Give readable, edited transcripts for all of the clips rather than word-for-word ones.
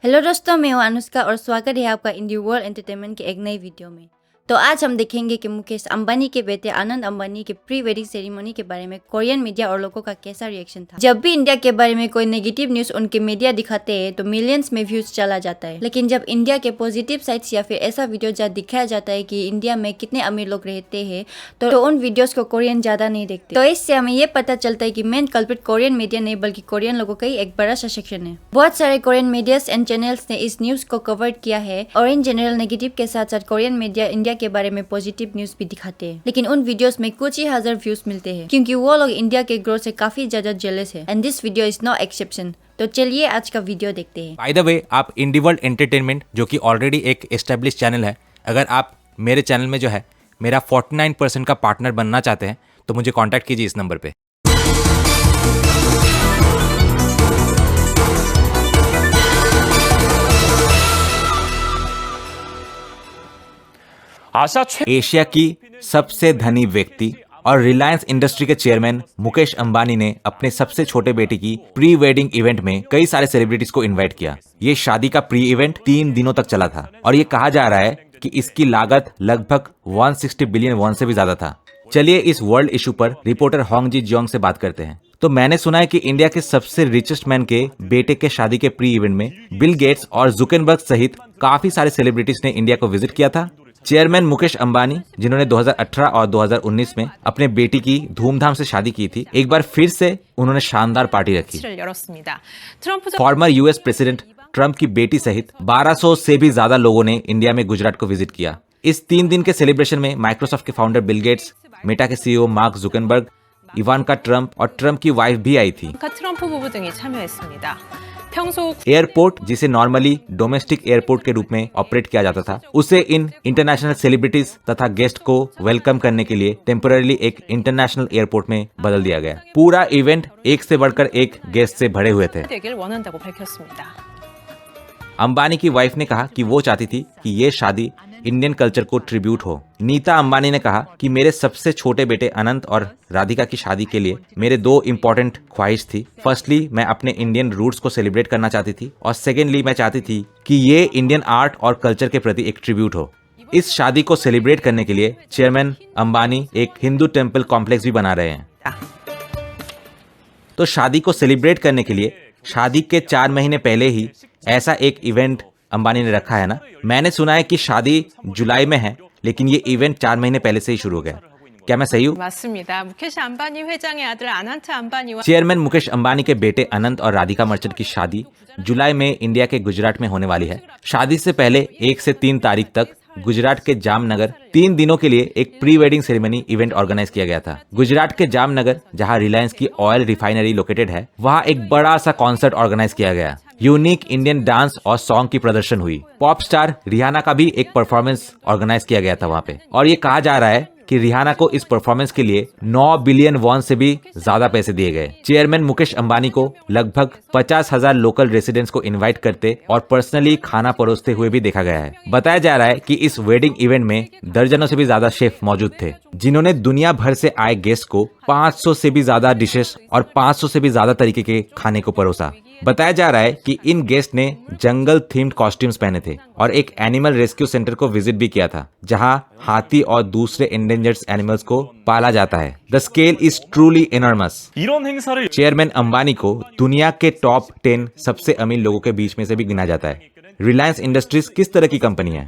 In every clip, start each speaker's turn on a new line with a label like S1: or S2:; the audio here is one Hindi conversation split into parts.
S1: हेलो दोस्तों, मैं हूँ अनुष्का और स्वागत है आपका इंडी वर्ल्ड एंटरटेनमेंट के एक नई वीडियो में। तो आज हम देखेंगे कि मुकेश अंबानी के बेटे आनंद अंबानी के प्री वेडिंग सेरेमनी के बारे में कोरियन मीडिया और लोगों का कैसा रिएक्शन था। जब भी इंडिया के बारे में कोई नेगेटिव न्यूज उनके मीडिया दिखाते हैं तो मिलियंस में व्यूज चला जाता है, लेकिन जब इंडिया के पॉजिटिव साइड्स या फिर ऐसा वीडियो जहाँ दिखाया जाता है कि इंडिया में कितने अमीर लोग रहते हैं तो उन वीडियोस को कोरियन ज्यादा नहीं देखते। तो इससे हमें ये पता चलता है कि मेन कल्प्रिट कोरियन मीडिया नहीं बल्कि कोरियन लोगों का ही एक बड़ा सा सेक्शन है। बहुत सारे कोरियन मीडियाज एंड चैनल्स ने इस न्यूज को कवर किया है और इन जनरल नेगेटिव के साथ साथ कोरियन मीडिया इंडिया के बारे में पॉजिटिव न्यूज भी दिखाते हैं, लेकिन उन वीडियोस में कुछ ही हजार व्यूज मिलते हैं क्योंकि वो लोग इंडिया के ग्रोथ से काफी ज्यादा जेलस है। And this video is no exception. तो चलिए आज का वीडियो देखते हैं।
S2: बाय द वे, आप इंडी वर्ल्ड एंटरटेनमेंट जो कि ऑलरेडी एक एस्टेब्लिश चैनल है, अगर आप मेरे चैनल में जो है मेरा 49% का पार्टनर बनना चाहते हैं तो मुझे कांटेक्ट कीजिए इस नंबर पे। एशिया की सबसे धनी व्यक्ति और रिलायंस इंडस्ट्री के चेयरमैन मुकेश अंबानी ने अपने सबसे छोटे बेटे की प्री वेडिंग इवेंट में कई सारे सेलिब्रिटीज को इनवाइट किया। ये शादी का प्री इवेंट 3 दिनों तक चला था और ये कहा जा रहा है कि इसकी लागत लगभग 160 बिलियन वॉन से भी ज्यादा था। चलिए इस वर्ल्ड इशू पर रिपोर्टर होंग जी जियोंग से बात करते हैं। तो मैंने सुना है कि इंडिया के सबसे रिचेस्ट मैन के बेटे के शादी के प्री इवेंट में बिल गेट्स और जुकेनबर्ग सहित काफी सारे सेलिब्रिटीज ने इंडिया को विजिट किया था। चेयरमैन मुकेश अंबानी, जिन्होंने 2018 और 2019 में अपने बेटी की धूमधाम से शादी की थी, एक बार फिर से उन्होंने शानदार पार्टी रखी। फॉर्मर यूएस प्रेसिडेंट ट्रंप की बेटी सहित 1200 से भी ज्यादा लोगों ने इंडिया में गुजरात को विजिट किया। इस 3 दिन के सेलिब्रेशन में माइक्रोसॉफ्ट के फाउंडर बिल गेट्स, मेटा के सीईओ मार्क जुकरबर्ग, इवानका ट्रंप और ट्रंप की वाइफ भी आई थी। एयरपोर्ट, जिसे नॉर्मली डोमेस्टिक एयरपोर्ट के रूप में ऑपरेट किया जाता था, उसे इन इंटरनेशनल सेलिब्रिटीज तथा गेस्ट को वेलकम करने के लिए टेम्पोररीली एक इंटरनेशनल एयरपोर्ट में बदल दिया गया। पूरा इवेंट एक से बढ़कर एक गेस्ट से भरे हुए थे। अंबानी की वाइफ ने कहा कि वो चाहती थी कि ये शादी इंडियन कल्चर को ट्रिब्यूट हो। नीता अंबानी ने कहा कि मेरे सबसे छोटे बेटे अनंत और राधिका की शादी के लिए मेरे 2 इम्पोर्टेंट ख्वाहिश थी। फर्स्टली, मैं अपने इंडियन रूट्स को सेलिब्रेट करना चाहती थी और सेकेंडली, मैं चाहती थी कि ये इंडियन आर्ट और कल्चर के प्रति एक ट्रिब्यूट हो। इस शादी को सेलिब्रेट करने के लिए चेयरमैन अंबानी एक हिंदू टेम्पल कॉम्प्लेक्स भी बना रहे हैं। तो शादी को सेलिब्रेट करने के लिए शादी के 4 महीने पहले ही ऐसा एक इवेंट अंबानी ने रखा है ना। मैंने सुना है कि शादी जुलाई में है, लेकिन ये इवेंट 4 महीने पहले से ही शुरू हो गया। क्या मैं सही हूँ? चेयरमैन मुकेश अंबानी के बेटे अनंत और राधिका मर्चेंट की शादी जुलाई में इंडिया के गुजरात में होने वाली है। शादी से पहले 1 से 3 तारीख तक गुजरात के जामनगर 3 दिनों के लिए एक pre wedding ceremony event organise किया गया था। गुजरात के जामनगर, जहां रिलायंस की ऑयल रिफाइनरी लोकेटेड है, वहां एक बड़ा सा कॉन्सर्ट ऑर्गेनाइज किया गया। यूनिक इंडियन डांस और सॉन्ग की प्रदर्शन हुई। पॉप स्टार रिहाना का भी एक परफॉर्मेंस ऑर्गेनाइज किया गया था वहां पे, और ये कहा जा रहा है कि रिहाना को इस परफॉर्मेंस के लिए 9 बिलियन वॉन से भी ज्यादा पैसे दिए गए। चेयरमैन मुकेश अंबानी को लगभग 50,000 लोकल रेसिडेंट्स को इनवाइट करते और पर्सनली खाना परोसते हुए भी देखा गया है। बताया जा रहा है कि इस वेडिंग इवेंट में दर्जनों से भी ज्यादा शेफ मौजूद थे, जिन्होंने दुनिया भर से आए गेस्ट को 500 से भी ज्यादा डिशेस और 500 से भी ज्यादा तरीके के खाने को परोसा। बताया जा रहा है कि इन गेस्ट ने जंगल थीम्ड कॉस्ट्यूम्स पहने थे और एक एनिमल रेस्क्यू सेंटर को विजिट भी किया था, जहां हाथी और दूसरे एंडेंजर्ड एनिमल्स को पाला जाता है। The scale is truly enormous. Chairman Ambani को दुनिया के टॉप 10 सबसे अमीर लोगों के बीच में से भी गिना जाता है। रिलायंस इंडस्ट्रीज किस तरह की कंपनी है?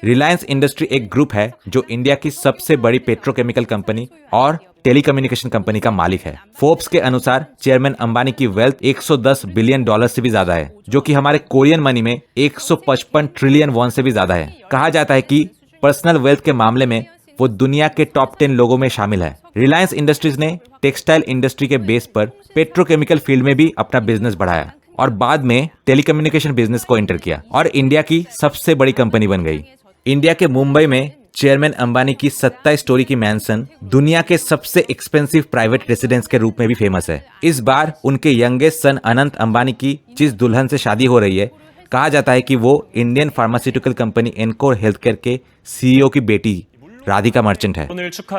S2: रिलायंस इंडस्ट्री एक ग्रुप है जो इंडिया की सबसे बड़ी पेट्रोकेमिकल कंपनी और टेलीकम्युनिकेशन कंपनी का मालिक है। फोर्ब्स के अनुसार चेयरमैन अंबानी की वेल्थ 110 बिलियन डॉलर से भी ज्यादा है, जो कि हमारे कोरियन मनी में 155 ट्रिलियन वॉन से भी ज्यादा है। कहा जाता है कि पर्सनल वेल्थ के मामले में वो दुनिया के टॉप 10 लोगों में शामिल है। रिलायंस इंडस्ट्रीज ने टेक्सटाइल इंडस्ट्री के बेस पर पेट्रोकेमिकल फील्ड में भी अपना बिजनेस बढ़ाया और बाद में टेलीकम्युनिकेशन बिजनेस को एंटर किया और इंडिया की सबसे बड़ी कंपनी बन गई। इंडिया के मुंबई में चेयरमैन अंबानी की 27 स्टोरी की मैंसन दुनिया के सबसे एक्सपेंसिव प्राइवेट रेसिडेंस के रूप में भी फेमस है। इस बार उनके यंगेस्ट सन अनंत अंबानी की जिस दुल्हन से शादी हो रही है, कहा जाता है कि वो Indian pharmaceutical company encore healthcare के सीईओ की बेटी राधिका मर्चेंट है।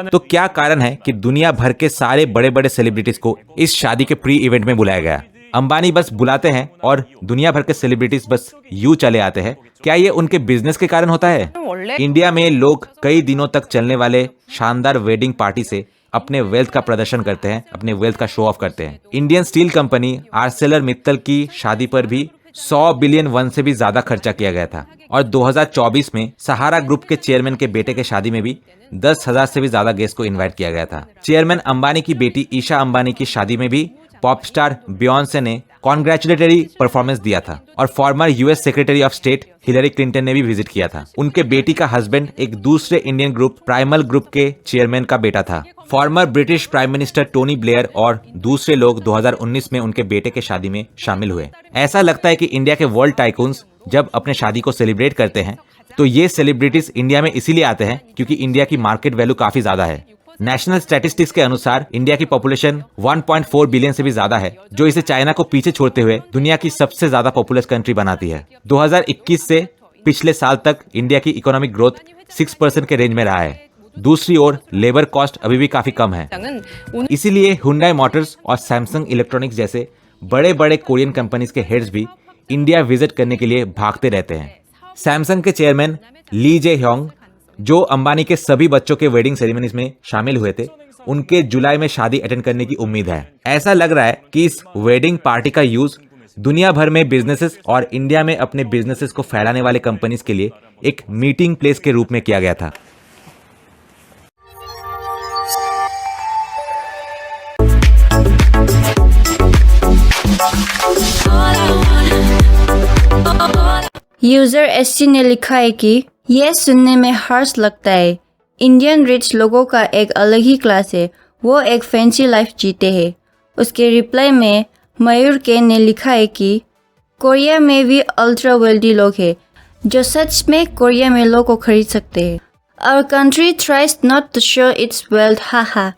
S2: तो क्या कारण है कि दुनिया भर के सारे बड़े बड़े सेलिब्रिटीज को इस शादी के प्री इवेंट में बुलाया गया? अंबानी बस बुलाते हैं और दुनिया भर के सेलिब्रिटीज बस यूं चले आते हैं, क्या ये उनके बिजनेस के कारण होता है? इंडिया में लोग कई दिनों तक चलने वाले शानदार वेडिंग पार्टी से अपने वेल्थ का प्रदर्शन करते हैं, अपने वेल्थ का शो ऑफ करते हैं। Indian steel company Arcelor Mittal की शादी पर भी 100 बिलियन वन से भी ज्यादा खर्चा किया गया था और 2024 में सहारा ग्रुप के चेयरमैन के बेटे के शादी में भी 10,000 से भी ज्यादा गेस्ट को इनवाइट किया गया था। चेयरमैन अंबानी की बेटी ईशा अंबानी की शादी में भी पॉप स्टार बियॉन्से ने कॉन्ग्रेचुलेटरी परफॉर्मेंस दिया था और former US secretary of state Hillary Clinton ने भी विजिट किया था। उनके बेटी का हस्बैंड एक दूसरे इंडियन ग्रुप प्राइमल ग्रुप के चेयरमैन का बेटा था। Farmer British prime minister Tony Blair और दूसरे लोग 2019 में उनके बेटे के शादी में शामिल हुए। ऐसा लगता है कि इंडिया के वर्ल्ड टाइकून्स जब अपने शादी को सेलिब्रेट करते हैं तो ये सेलिब्रिटीज इंडिया में इसीलिए आते हैं क्योंकि इंडिया की मार्केट वैल्यू काफी ज्यादा है। नेशनल स्टैटिस्टिक्स के अनुसार इंडिया की पॉपुलेशन 1.4 बिलियन से भी ज्यादा है, जो इसे चाइना को पीछे छोड़ते हुए दुनिया की सबसे ज्यादा पॉपुलस कंट्री बनाती है। 2021 से पिछले साल तक इंडिया की इकोनॉमिक ग्रोथ 6% के रेंज में रहा है। दूसरी ओर लेबर कॉस्ट अभी भी काफी कम है। इसीलिए हुंडई मोटर्स और सैमसंग इलेक्ट्रॉनिक्स जैसे बड़े बड़े कोरियन कंपनीज के हेड्स भी इंडिया विजिट करने के लिए भागते रहते हैं। सैमसंग के चेयरमैन ली जे ह्योंग, जो अंबानी के सभी बच्चों के वेडिंग सेरेमनीज में शामिल हुए थे, उनके जुलाई में शादी अटेंड करने की उम्मीद है। ऐसा लग रहा है कि इस वेडिंग पार्टी का यूज दुनिया भर में बिजनेसेस और इंडिया में अपने बिजनेसेस को फैलाने वाले कंपनीज के लिए एक मीटिंग प्लेस के रूप में किया गया था।
S1: यूजर एससी ने लिखा है कि यह सुनने में हर्ष लगता है। इंडियन रिच लोगों का एक अलग ही क्लास है, वो एक फैंसी लाइफ जीते हैं। उसके रिप्लाई में मयूर के ने लिखा है कि कोरिया में भी अल्ट्रा वेल्दी लोग हैं जो सच में कोरिया में लोग को खरीद सकते हैं। Our country tries not to show its wealth, haha.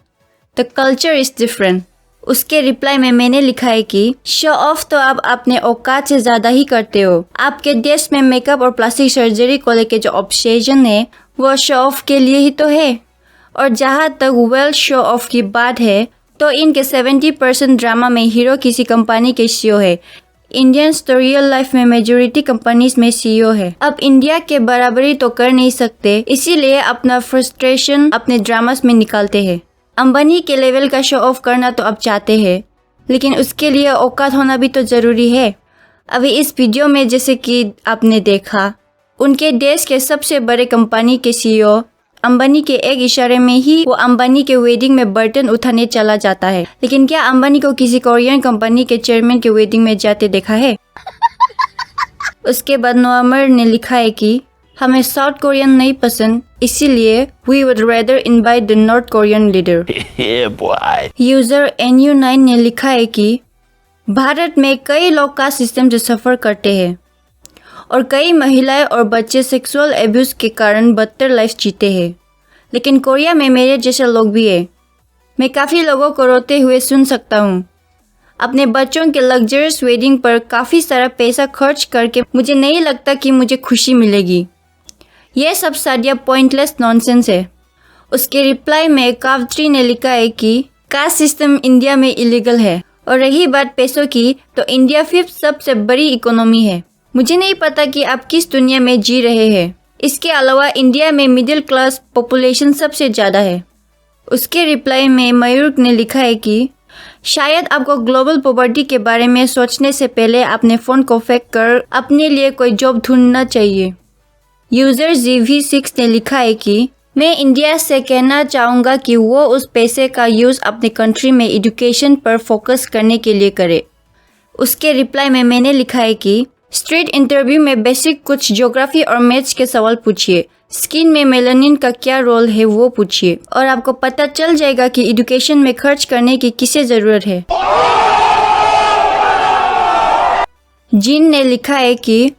S1: The culture is different. उसके रिप्लाई में मैंने लिखा है कि शो ऑफ तो आप अपने औकात से ज्यादा ही करते हो। आपके देश में मेकअप और प्लास्टिक सर्जरी को लेके जो ऑब्सेशन है वो शो ऑफ के लिए ही तो है। और जहाँ तक वेल शो ऑफ की बात है तो इनके 70% ड्रामा में हीरो किसी कंपनी के सीईओ है। इंडियंस तो रियल लाइफ में मेजोरिटी कंपनीज में सीईओ है। अब इंडिया के बराबरी तो कर नहीं सकते, इसीलिए अपना फ्रस्ट्रेशन अपने ड्रामास में निकालते हैं। अंबानी के लेवल का शो ऑफ करना तो अब चाहते हैं, लेकिन उसके लिए औकात होना भी तो ज़रूरी है। अभी इस वीडियो में जैसे कि आपने देखा, उनके देश के सबसे बड़े कंपनी के सीईओ अंबानी के एक इशारे में ही वो अंबानी के वेडिंग में बर्तन उठाने चला जाता है। लेकिन क्या अंबानी को किसी कोरियन कंपनी के चेयरमैन के वेडिंग में जाते देखा है? उसके बाद नोअमर ने लिखा है कि हमें साउथ कोरियन नहीं पसंद, इसीलिए we would rather invite the north Korean leader. User NU9 ने लिखा है कि भारत में कई लोग कास्ट सिस्टम से सफर करते हैं और कई महिलाएं और बच्चे सेक्सुअल एब्यूज के कारण बदतर लाइफ जीते हैं, लेकिन कोरिया में मेरे जैसे लोग भी हैं। मैं काफ़ी लोगों को रोते हुए सुन सकता हूँ। अपने बच्चों के लग्जरियस वेडिंग पर काफ़ी सारा पैसा खर्च करके मुझे नहीं लगता कि मुझे खुशी मिलेगी। यह सब शादियाँ पॉइंटलेस नॉनसेंस है। उसके रिप्लाई में कावत्री ने लिखा है कि कास्ट सिस्टम इंडिया में इलीगल है, और रही बात पैसों की तो इंडिया 5th सबसे बड़ी इकोनॉमी है। मुझे नहीं पता कि आप किस दुनिया में जी रहे हैं। इसके अलावा इंडिया में मिडिल क्लास पॉपुलेशन सबसे ज़्यादा है। उसके रिप्लाई में मयूर ने लिखा है कि शायद आपको ग्लोबल पॉवर्टी के बारे में सोचने से पहले अपने फ़ोन को फेंक कर अपने लिए कोई जॉब ढूंढना चाहिए। यूज़र ZV6 ने लिखा है कि मैं इंडिया से कहना चाहूँगा कि वो उस पैसे का यूज़ अपने कंट्री में एजुकेशन पर फोकस करने के लिए करे। उसके रिप्लाई में मैंने लिखा है कि स्ट्रीट इंटरव्यू में बेसिक कुछ ज्योग्राफी और मैथ्स के सवाल पूछिए, स्किन में मेलानिन का क्या रोल है वो पूछिए, और आपको पता चल जाएगा कि एजुकेशन में खर्च करने की किसे ज़रूरत है। जिन ने लिखा है कि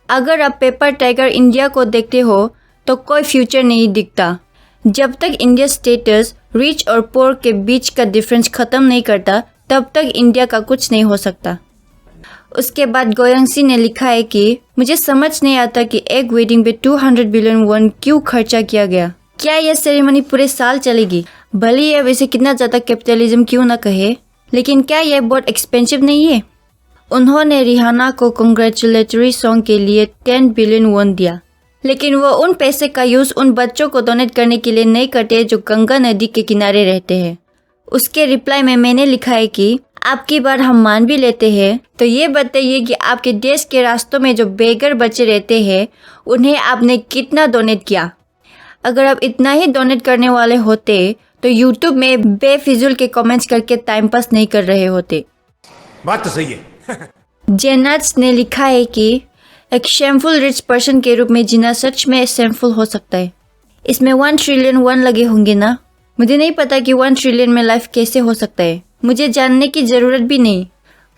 S1: अगर आप पेपर टाइगर इंडिया को देखते हो तो कोई फ्यूचर नहीं दिखता। जब तक इंडिया स्टेटस रिच और पुअर के बीच का डिफरेंस ख़त्म नहीं करता तब तक इंडिया का कुछ नहीं हो सकता। उसके बाद गोयंगसी ने लिखा है कि मुझे समझ नहीं आता कि एक वेडिंग पे 200 बिलियन वॉन क्यों खर्चा किया गया। क्या यह सेरेमनी पूरे साल चलेगी? भले ही अब इसे कितना ज़्यादा कैपिटलिज्म क्यों ना कहे, लेकिन क्या यह बहुत एक्सपेंसिव नहीं है? उन्होंने रिहाना को कंग्रेचुलेटरी सॉन्ग के लिए 10 बिलियन वॉन दिया, लेकिन वो उन पैसे का यूज़ उन बच्चों को डोनेट करने के लिए नहीं करते जो गंगा नदी के किनारे रहते हैं। उसके रिप्लाई में मैंने लिखा है कि आपकी बात हम मान भी लेते हैं, तो ये बताइए कि आपके देश के रास्तों में जो बेघर बच्चे रहते हैं उन्हें आपने कितना डोनेट किया। अगर आप इतना ही डोनेट करने वाले होते तो यूट्यूब में बेफिजुल के कमेंट्स करके टाइम पास नहीं कर रहे होते।
S3: बात तो सही है।
S1: जेनाट्स ने लिखा है कि एक शेमफुल रिच पर्सन के रूप में जीना सच में शेमफुल हो सकता है। इसमें 1 ट्रिलियन वन लगे होंगे ना? मुझे नहीं पता कि 1 ट्रिलियन में लाइफ कैसे हो सकता है, मुझे जानने की ज़रूरत भी नहीं।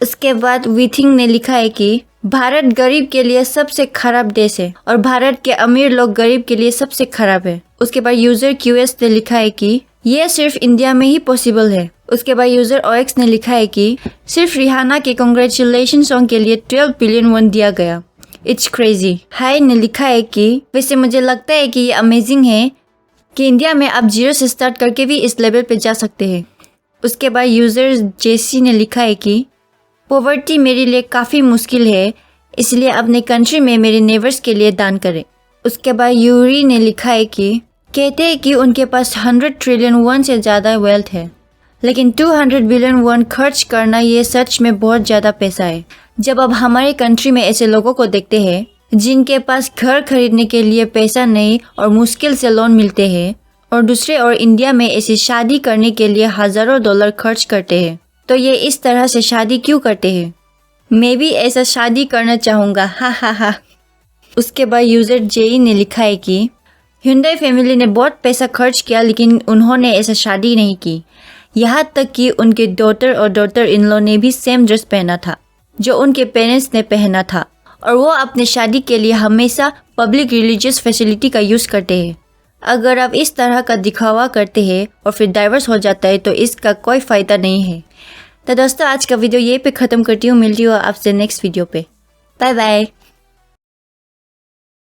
S1: उसके बाद विथिंग ने लिखा है कि भारत गरीब के लिए सबसे खराब देश है और भारत के अमीर लोग गरीब के लिए सबसे खराब है। उसके बाद यूज़र QS ने लिखा है कि यह सिर्फ इंडिया में ही पॉसिबल है। उसके बाद यूज़र OX ने लिखा है कि सिर्फ रिहाना के कंग्रेचुलेशन सॉन्ग के लिए 12 बिलियन वन दिया गया। It's crazy. हाई ने लिखा है कि वैसे मुझे लगता है कि ये अमेजिंग है कि इंडिया में आप 0 से स्टार्ट करके भी इस लेवल पे जा सकते हैं। उसके बाद यूज़र JC ने लिखा है कि पॉवर्टी मेरे लिए काफ़ी मुश्किल है, इसलिए अपने कंट्री में मेरे नेबर्स के लिए दान करें। उसके बाद यूरी ने लिखा है कि कहते हैं कि उनके पास 100 ट्रिलियन वन से ज़्यादा वेल्थ है, लेकिन 200 बिलियन वन खर्च करना ये सच में बहुत ज़्यादा पैसा है। जब अब हमारे कंट्री में ऐसे लोगों को देखते हैं जिनके पास घर खरीदने के लिए पैसा नहीं और मुश्किल से लोन मिलते हैं, और दूसरे और इंडिया में ऐसी शादी करने के लिए हज़ारों डॉलर खर्च करते हैं, तो ये इस तरह से शादी क्यों करते हैं? मैं भी ऐसा शादी करना चाहूँगा, हा हा हा। उसके बाद यूज़र JE ने लिखा है कि Hyundai फैमिली ने बहुत पैसा खर्च किया लेकिन उन्होंने ऐसा शादी नहीं की। यहाँ तक कि उनके डॉटर और डॉटर इन लॉ ने भी सेम ड्रेस पहना था जो उनके पेरेंट्स ने पहना था, और वो अपने शादी के लिए हमेशा पब्लिक रिलीजियस फैसिलिटी का यूज़ करते हैं। अगर आप इस तरह का दिखावा करते हैं और फिर डाइवर्स हो जाता है तो इसका कोई फ़ायदा नहीं है। तो दोस्तों आज का वीडियो ये पे ख़त्म करती हूँ, मिलती हूँ आपसे नेक्स्ट वीडियो पे। Bye bye.